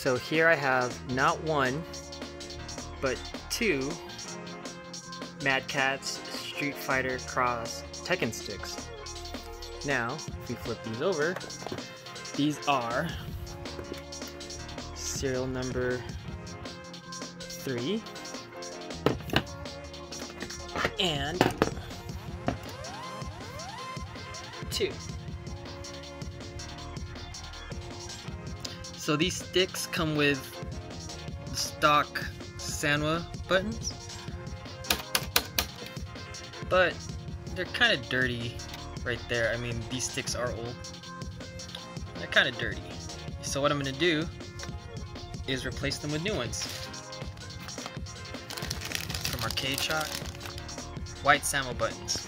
So here I have not one, but two Madcatz Street Fighter Cross Tekken sticks. Now, if we flip these over, these are serial number 3 and 2. So these sticks come with the stock Sanwa buttons, but they're kind of dirty right there. I mean, these sticks are old. They're kind of dirty. So what I'm going to do is replace them with new ones. From Arcade Shop, white Sanwa buttons.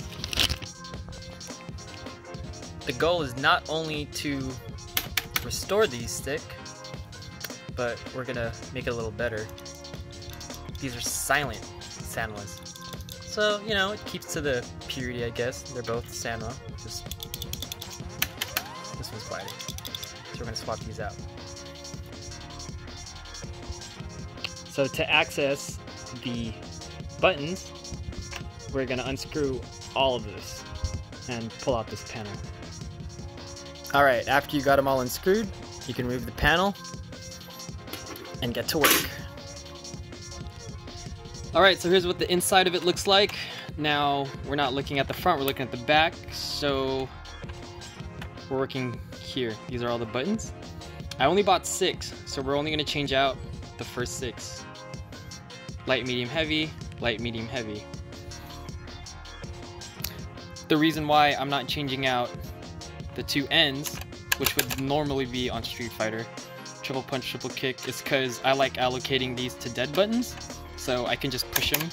The goal is not only to restore these sticks, but we're gonna make it a little better. These are silent Sanwas. So, you know, it keeps to the purity, I guess. They're both Sanwa. Just this one's quieter. So we're gonna swap these out. So to access the buttons, we're gonna unscrew all of this and pull out this panel. Alright, after you got them all unscrewed, you can remove the panel and get to work. Alright, so here's what the inside of it looks like. Now, we're not looking at the front, we're looking at the back, so we're working here. These are all the buttons. I only bought 6, so we're only going to change out the first 6. Light, medium, heavy, light, medium, heavy. The reason why I'm not changing out the 2 ends, which would normally be on Street Fighter, triple punch, triple kick, is because I like allocating these to dead buttons, so I can just push them.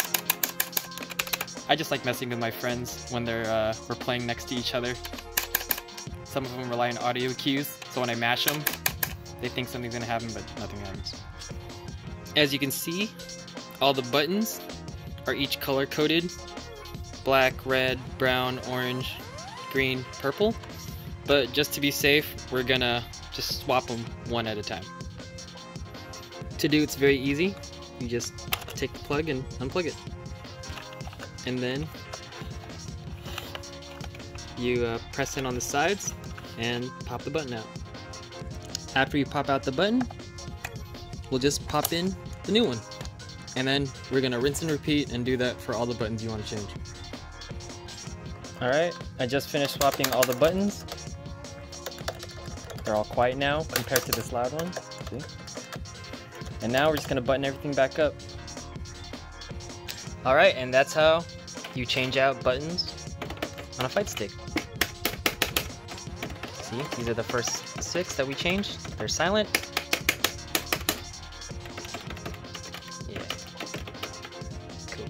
I just like messing with my friends when we're playing next to each other. Some of them rely on audio cues, so when I mash them, they think something's gonna happen, but nothing happens. As you can see, all the buttons are each color coded: black, red, brown, orange, green, purple. But just to be safe, we're gonna just swap them one at a time. To do, it's very easy. You just take the plug and unplug it. And then you press in on the sides and pop the button out. After you pop out the button, we'll just pop in the new one. And then we're gonna rinse and repeat and do that for all the buttons you want to change. Alright, I just finished swapping all the buttons. They're all quiet now compared to this loud one. See? And now we're just gonna button everything back up. Alright, and that's how you change out buttons on a fight stick. See, these are the first 6 that we changed. They're silent. Yeah. Cool.